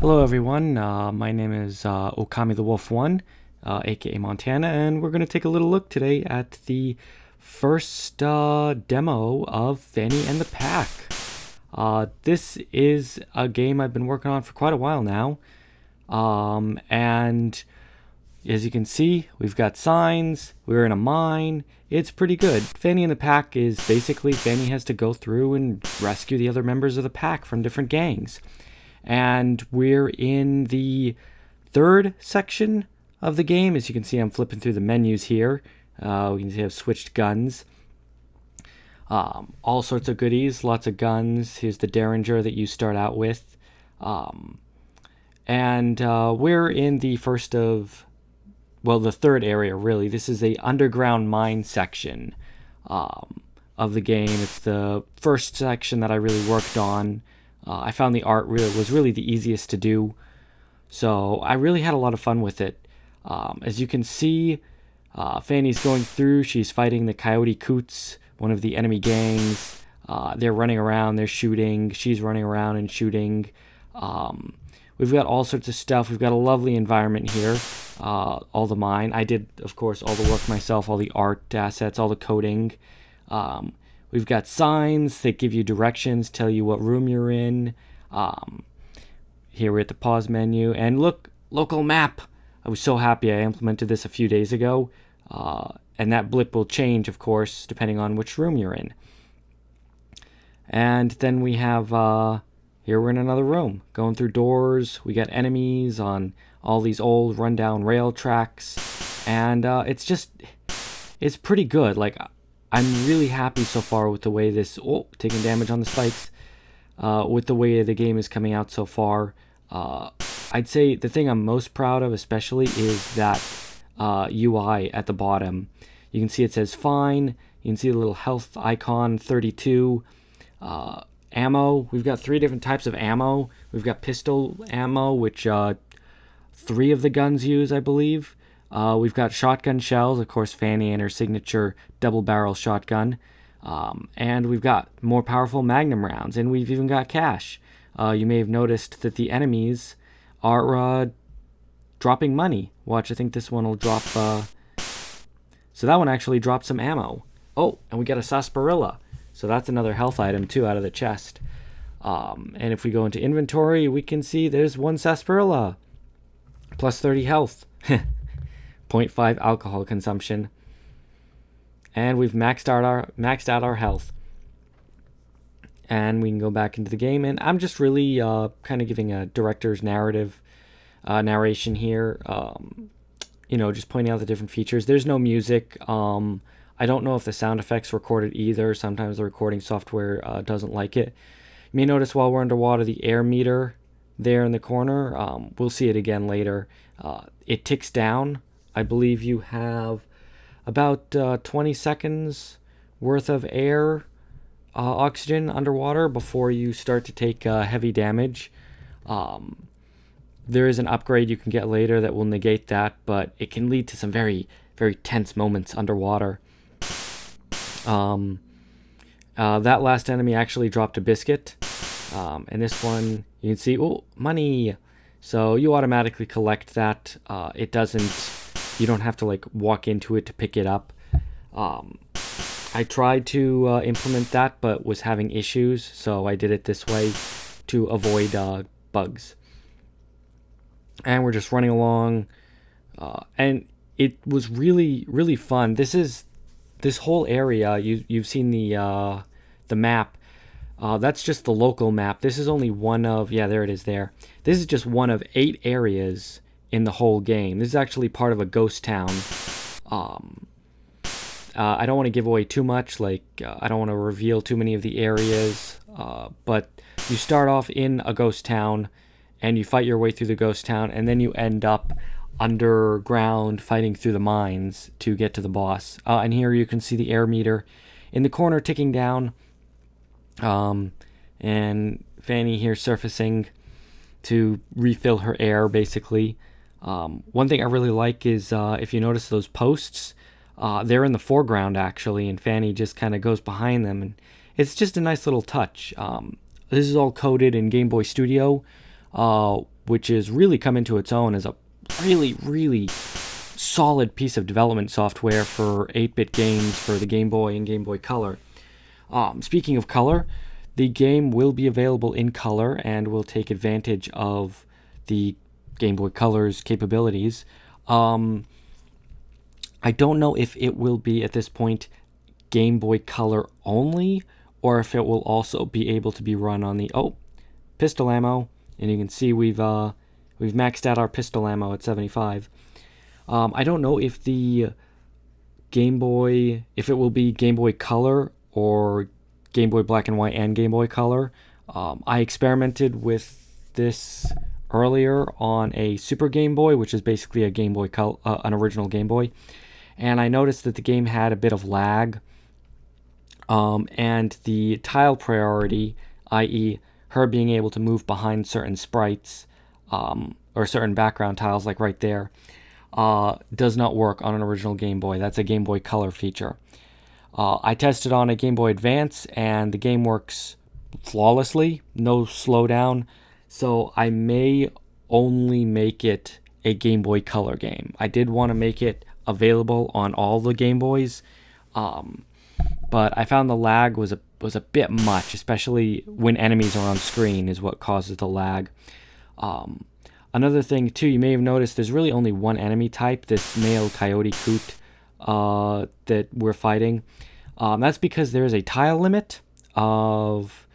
Hello everyone, my name is Okami the Wolf 1, aka Montana, and we're going to take a little look today at the first demo of Fanny and the Pack. This is a game I've been working on for quite a while now, and as you can see, we've got signs, we're in a mine, it's pretty good. Fanny and the Pack is basically Fanny has to go through and rescue the other members of the pack from different gangs. And we're in the third section of the game. As you can see, I'm flipping through the menus here. We can see I've switched guns. All sorts of goodies, lots of guns. Here's the Derringer that you start out with. We're in the the third area, really. This is a underground mine section of the game. It's the first section that I really worked on. I found the art was really the easiest to do, so I really had a lot of fun with it. As you can see, Fanny's going through. She's fighting the Coyote Coots, one of the enemy gangs. They're running around, they're shooting. She's running around and shooting. We've got all sorts of stuff. We've got a lovely environment here. All the mine. I did, of course, all the work myself, all the art assets, all the coding. We've got signs that give you directions, tell you what room you're in. Here we're at the pause menu. And look, local map. I was so happy I implemented this a few days ago. And that blip will change, of course, depending on which room you're in. And then we have, here we're in another room. Going through doors. We got enemies on all these old rundown rail tracks. And it's pretty good. Like, I'm really happy so far with the way this... Oh, taking damage on the spikes. With the way the game is coming out so far. I'd say the thing I'm most proud of especially is that UI at the bottom. You can see it says fine. You can see the little health icon, 32. Ammo. We've got 3 different types of ammo. We've got pistol ammo, which 3 of the guns use, I believe. We've got shotgun shells, of course, Fanny and her signature double-barrel shotgun. And we've got more powerful magnum rounds, and we've even got cash. You may have noticed that the enemies are dropping money. Watch, I think this one will drop... So that one actually dropped some ammo. Oh, and we got a sarsaparilla. So that's another health item, too, out of the chest. And if we go into inventory, we can see there's 1 sarsaparilla. Plus 30 health. 0.5 alcohol consumption, and we've maxed out our health. And we can go back into the game, and I'm just really kind of giving a director's narration here. Just pointing out the different features. There's no music. I don't know if the sound effects recorded either. Sometimes the recording software doesn't like it. You may notice while we're underwater, the air meter there in the corner. We'll see it again later. It ticks down. I believe you have about 20 seconds worth of air, oxygen underwater before you start to take heavy damage. There is an upgrade you can get later that will negate that, but it can lead to some very, very tense moments underwater. That last enemy actually dropped a biscuit. And this one, you can see, oh, money. So you automatically collect that. You don't have to like walk into it to pick it up. I tried to implement that, but was having issues, so I did it this way to avoid bugs. And we're just running along, and it was really, really fun. This whole area. You've seen the map. That's just the local map. This is only one of... Yeah, there it is there. This is just one of 8 areas in the whole game. This is actually part of a ghost town. I don't want to give away too much. I don't want to reveal too many of the areas. But you start off in a ghost town, and you fight your way through the ghost town, and then you end up underground fighting through the mines to get to the boss. And here you can see the air meter in the corner ticking down. And Fanny here surfacing to refill her air, basically. One thing I really like is if you notice those posts, they're in the foreground, actually, and Fanny just kind of goes behind them, and it's just a nice little touch. This is all coded in Game Boy Studio. which has really come into its own as a really, really solid piece of development software for 8-bit games for the Game Boy and Game Boy Color. Speaking of color, the game will be available in color and will take advantage of the Game Boy Color's capabilities. I don't know if it will be at this point Game Boy Color only, or if it will also be able to be run on the pistol ammo. And you can see we've maxed out our pistol ammo at 75. I don't know if the if it will be Game Boy Color or Game Boy Black and White and Game Boy Color. I experimented with this earlier on a Super Game Boy, which is basically a Game Boy an original Game Boy, and I noticed that the game had a bit of lag, and the tile priority, i.e. her being able to move behind certain sprites or certain background tiles, like right there, does not work on an original Game Boy. That's a Game Boy Color feature. I tested on a Game Boy Advance, and the game works flawlessly, no slowdown, so I may only make it a Game Boy Color game. I did want to make it available on all the Game Boys, but I found the lag was a bit much, especially when enemies are on screen is what causes the lag. Another thing, too, you may have noticed there's really only one enemy type, this male coyote coot that we're fighting. That's because there is a tile limit of...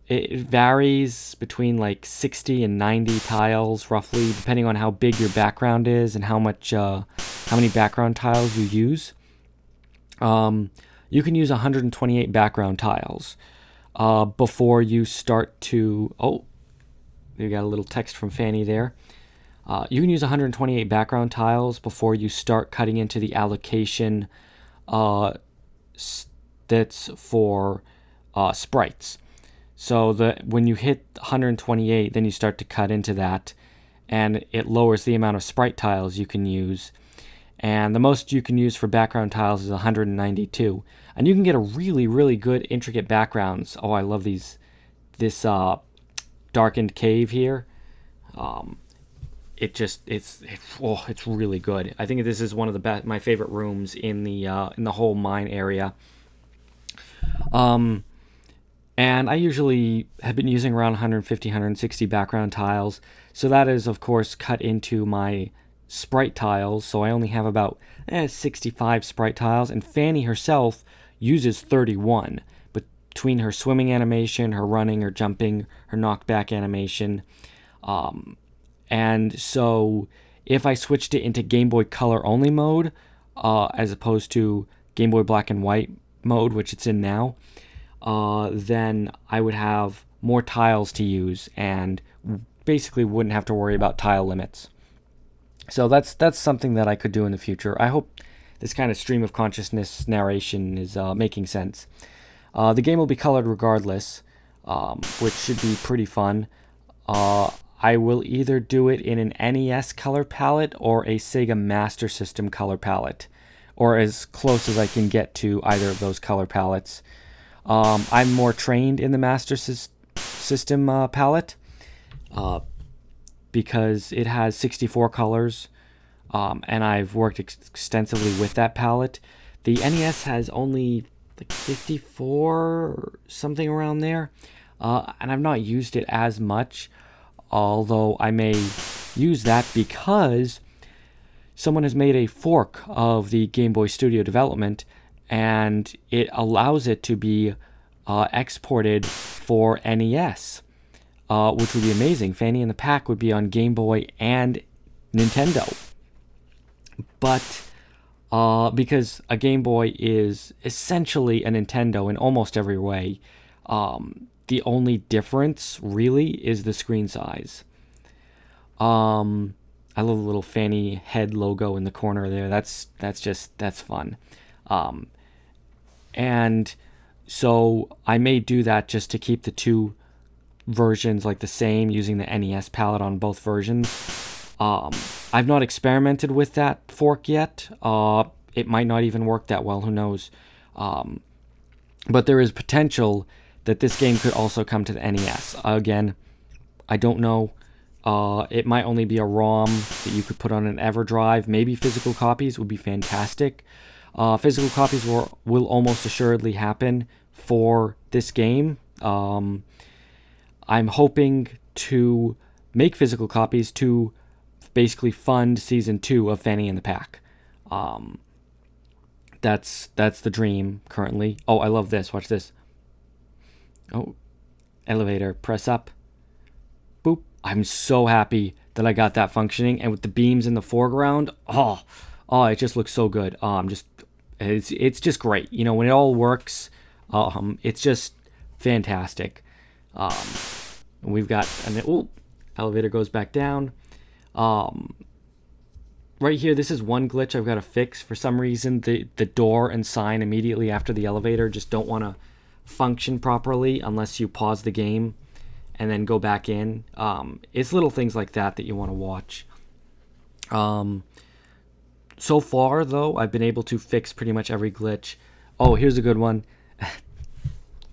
It varies between like 60 and 90 tiles, roughly, depending on how big your background is and how many background tiles you use. You can use 128 background tiles before you start to... Oh, we got a little text from Fanny there. You can use 128 background tiles before you start cutting into the allocation that's for sprites. So when you hit 128, then you start to cut into that, and it lowers the amount of sprite tiles you can use. And the most you can use for background tiles is 192. And you can get a really, really good intricate backgrounds. Oh, I love this darkened cave here. It's really good. I think this is one of my favorite rooms in the whole mine area. And I usually have been using around 150, 160 background tiles. So that is, of course, cut into my sprite tiles. So I only have about 65 sprite tiles. And Fanny herself uses 31. Between her swimming animation, her running, her jumping, her knockback animation. And so if I switched it into Game Boy Color only mode, as opposed to Game Boy Black and White mode, which it's in now, then I would have more tiles to use and basically wouldn't have to worry about tile limits. So that's something that I could do in the future. I hope this kind of stream of consciousness narration is making sense. The game will be colored regardless, which should be pretty fun. I will either do it in an NES color palette or a Sega Master System color palette, or as close as I can get to either of those color palettes. I'm more trained in the Master System palette because it has 64 colors, and I've worked extensively with that palette. The NES has only like 54 or something around there, and I've not used it as much, although I may use that because someone has made a fork of the Game Boy Studio development, and it allows it to be exported for NES, which would be amazing. Fanny the Pack would be on Game Boy and Nintendo. But because a Game Boy is essentially a Nintendo in almost every way, the only difference really is the screen size. I love the little Fanny head logo in the corner there. That's fun. And so I may do that just to keep the two versions like the same, using the NES palette on both versions. I've not experimented with that fork yet. It might not even work that well, who knows. But there is potential that this game could also come to the NES. Again, I don't know It might only be a ROM that you could put on an EverDrive. Maybe physical copies would be fantastic. Physical copies will almost assuredly happen for this game. I'm hoping to make physical copies to basically fund Season 2 of Fanny and the Pack. That's the dream currently. Oh, I love this. Watch this. Oh, elevator. Press up. Boop. I'm so happy that I got that functioning, and with the beams in the foreground, oh, it just looks so good. It's just great. You know, when it all works, it's just fantastic. We've got elevator goes back down. Right here, this is one glitch I've got to fix. For some reason, the door and sign immediately after the elevator just don't want to function properly unless you pause the game and then go back in. It's little things like that you want to watch. So far, though, I've been able to fix pretty much every glitch. Oh, here's a good one.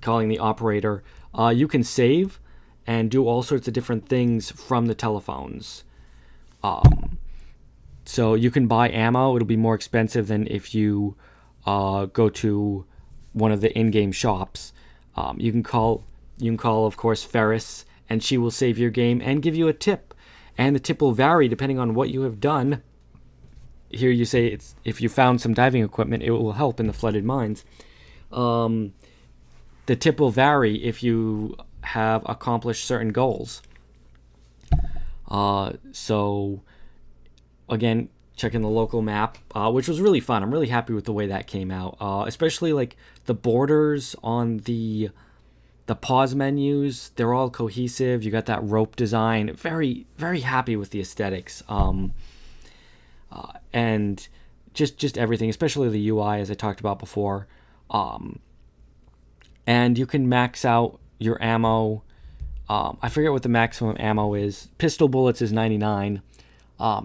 Calling the operator. You can save and do all sorts of different things from the telephones. So you can buy ammo. It'll be more expensive than if you go to one of the in-game shops. You can call, of course, Ferris, and she will save your game and give you a tip. And the tip will vary depending on what you have done. Here you say if you found some diving equipment, it will help in the flooded mines. The tip will vary if you have accomplished certain goals. So again, checking the local map, which was really fun. I'm really happy with the way that came out, especially like the borders on the pause menus. They're all cohesive. You got that rope design. Very, very happy with the aesthetics, and just everything, especially the UI, as I talked about before. And you can max out your ammo. I forget what the maximum ammo is. Pistol bullets is 99.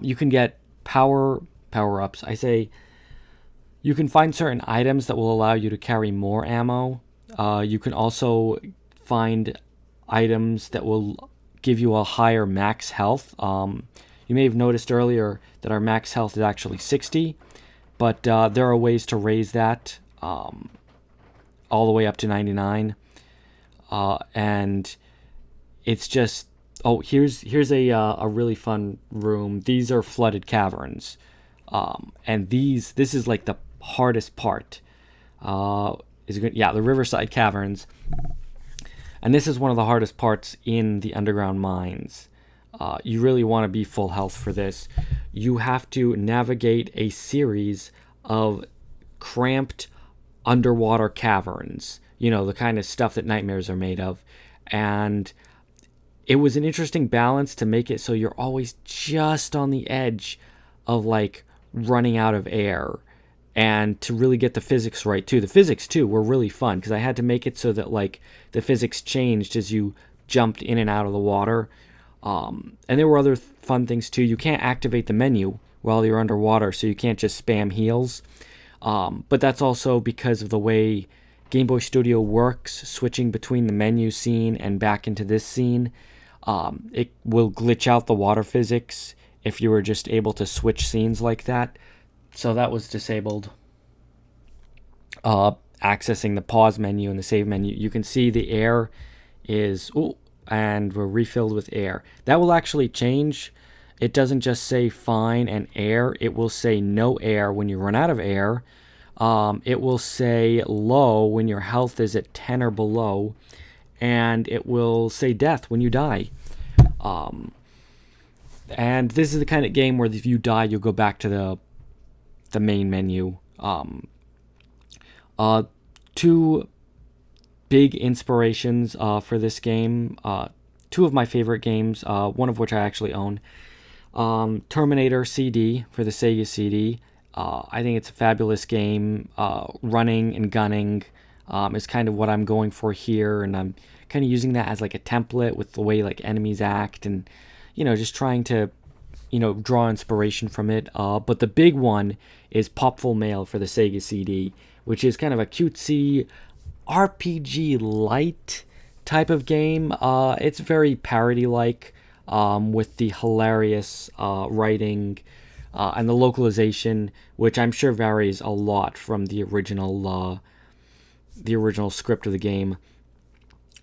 You can get power-ups. I say you can find certain items that will allow you to carry more ammo. You can also find items that will give you a higher max health. You may have noticed earlier that our max health is actually 60, but there are ways to raise that all the way up to 99. And it's just, here's a really fun room. These are flooded caverns, and this is like the hardest part. The Riverside Caverns, and this is one of the hardest parts in the underground mines. You really want to be full health for this. You have to navigate a series of cramped underwater caverns. You know, the kind of stuff that nightmares are made of. And it was an interesting balance to make it so you're always just on the edge of like running out of air, and to really get the physics right too. The physics too were really fun because I had to make it so that like the physics changed as you jumped in and out of the water. And there were other fun things too. You can't activate the menu while you're underwater, so you can't just spam heals. But that's also because of the way Game Boy Studio works, switching between the menu scene and back into this scene. It will glitch out the water physics if you were just able to switch scenes like that. So that was disabled. Accessing the pause menu and the save menu, you can see the air is, and we're refilled with air. That will actually change. It doesn't just say fine and air. It will say no air when you run out of air. It will say low when your health is at 10 or below. And it will say death when you die. And this is the kind of game where if you die, you'll go back to the main menu. Two big inspirations for this game. Two of my favorite games, one of which I actually own. Terminator CD for the Sega CD. I think it's a fabulous game. Running and gunning is kind of what I'm going for here, and I'm kind of using that as like a template with the way like enemies act, and just trying to draw inspiration from it. But the big one is Popful Mail for the Sega CD, which is kind of a cutesy RPG light type of game. It's very parody like. with the hilarious writing and the localization, which I'm sure varies a lot from the original script of the game.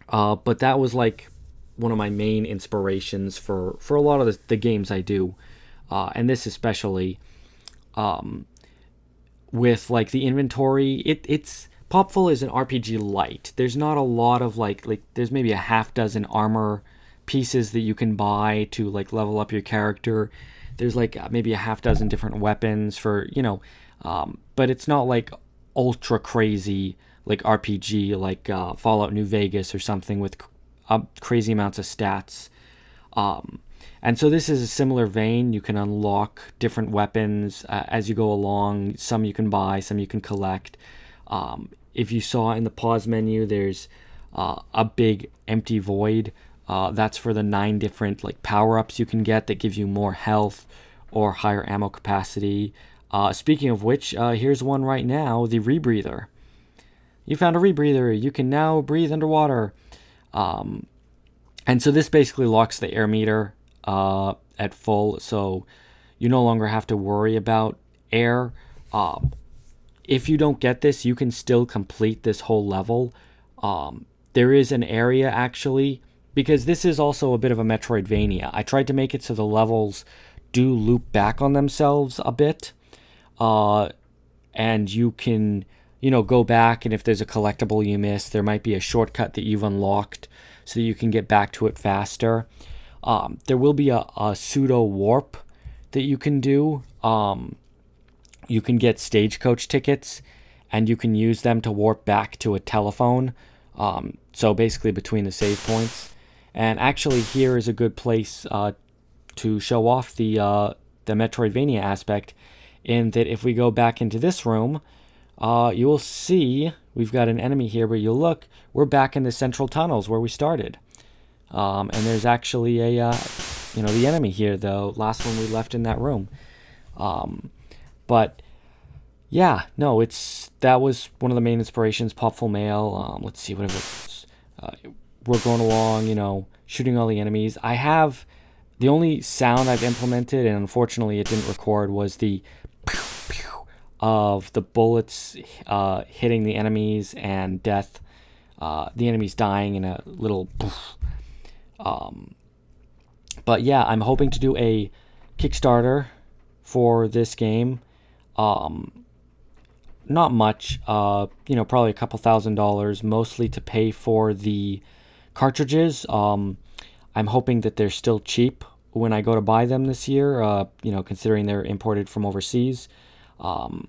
But that was like one of my main inspirations for a lot of the games I do, and this especially. With like the inventory, it's Popful is an RPG light. There's not a lot of like there's maybe a half dozen armor pieces that you can buy to like level up your character. There's like maybe a half dozen different weapons for but it's not like ultra crazy like RPG like Fallout New Vegas or something with crazy amounts of stats. And so this is a similar vein. You can unlock different weapons as you go along. Some you can buy, some you can collect. If you saw in the pause menu, there's a big empty void. That's for the 9 different like power-ups you can get that give you more health or higher ammo capacity. Speaking of which, here's one right now, the rebreather. You found a rebreather. You can now breathe underwater. And so this basically locks the air meter at full, so you no longer have to worry about air. If you don't get this, you can still complete this whole level. There is an area actually, because this is also a bit of a Metroidvania. I tried to make it so the levels do loop back on themselves a bit, and you can go back, and if there's a collectible you missed, there might be a shortcut that you've unlocked so that you can get back to it faster. There will be a pseudo warp that you can do. You can get stagecoach tickets, and you can use them to warp back to a telephone. So basically between the save points. And actually, here is a good place to show off the Metroidvania aspect, in that if we go back into this room, you will see we've got an enemy here, but you'll look, we're back in the central tunnels where we started. And there's actually the enemy here, though, last one we left in that room. But yeah, no, that was one of the main inspirations, Popful Mail. Let's see, whatever. We're going along, shooting all the enemies. The only sound I've implemented, and unfortunately it didn't record, was the pew, pew of the bullets hitting the enemies and death. The enemies dying in a little poof. But yeah, I'm hoping to do a Kickstarter for this game. Not much, probably a couple $1,000s, mostly to pay for the cartridges. I'm hoping that they're still cheap when I go to buy them this year, considering they're imported from overseas. I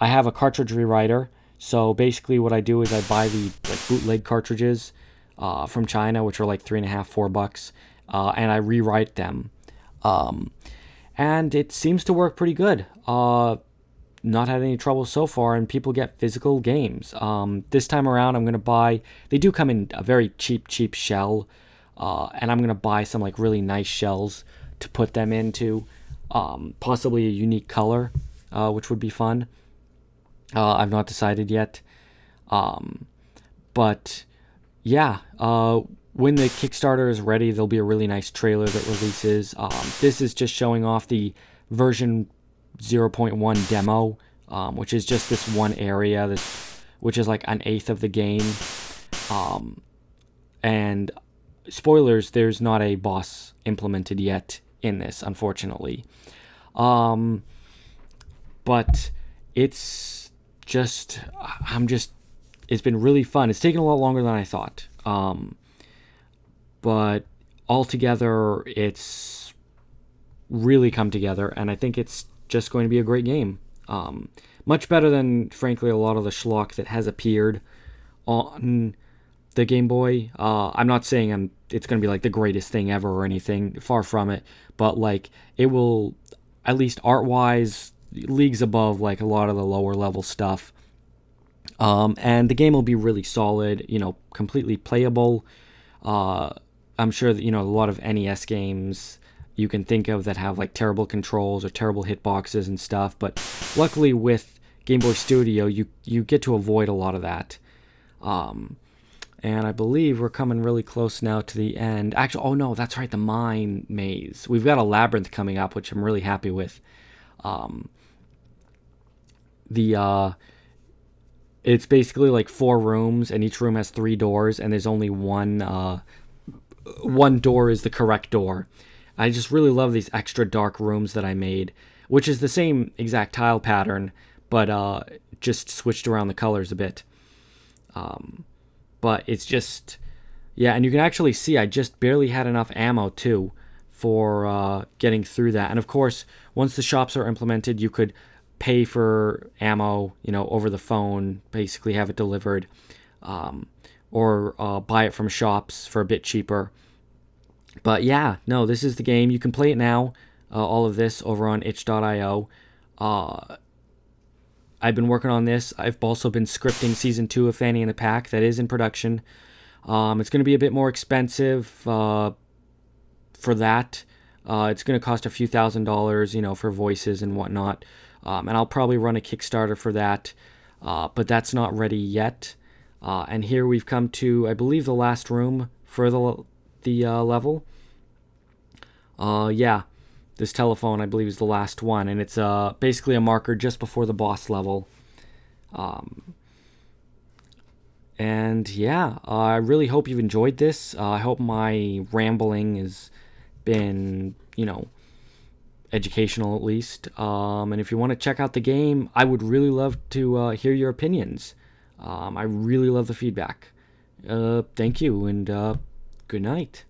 have a cartridge rewriter, so basically what I do is I buy the bootleg cartridges from China, which are like $3.50, $4, and I rewrite them. And it seems to work pretty good. Not had any trouble so far, and people get physical games. This time around, I'm going to buy... They do come in a very cheap shell, and I'm going to buy some like really nice shells to put them into, possibly a unique color, which would be fun. I've not decided yet. But yeah, when the Kickstarter is ready, there'll be a really nice trailer that releases. This is just showing off the version 0.1 demo, which is just this one area, which is like 1/8 of the game. And spoilers, there's not a boss implemented yet in this, unfortunately. But it's just, it's been really fun. It's taken a lot longer than I thought. But altogether, it's really come together, and I think it's just going to be a great game. Much better than, frankly, a lot of the schlock that has appeared on the Game Boy. I'm not saying it's going to be like the greatest thing ever or anything, far from it, but like it will, at least art-wise, leagues above like a lot of the lower level stuff. And the game will be really solid, completely playable. I'm sure that, a lot of NES games you can think of that have like terrible controls or terrible hitboxes and stuff, but luckily with Game Boy Studio, you get to avoid a lot of that. And I believe we're coming really close now to the end. Actually, oh no, that's right, the mine maze. We've got a labyrinth coming up, which I'm really happy with. Um, the It's basically like 4 rooms, and each room has 3 doors, and there's only one door is the correct door. I just really love these extra dark rooms that I made, which is the same exact tile pattern, but just switched around the colors a bit. But it's just, yeah, and you can actually see I just barely had enough ammo too for getting through that. And of course, once the shops are implemented, you could pay for ammo, over the phone, basically have it delivered, or buy it from shops for a bit cheaper. But yeah, no, this is the game. You can play it now, all of this over on itch.io. I've been working on this. I've also been scripting Season 2 of Fanny and the Pack. That is in production. It's going to be a bit more expensive for that. It's going to cost a few $1,000s, for voices and whatnot. And I'll probably run a Kickstarter for that. But that's not ready yet. And here we've come to, I believe, the last room for the level. Yeah. This telephone, I believe, is the last one, and it's basically a marker just before the boss level. And yeah, I really hope you've enjoyed this. I hope my rambling has been, educational at least. And if you want to check out the game, I would really love to hear your opinions. I really love the feedback. Thank you, and good night.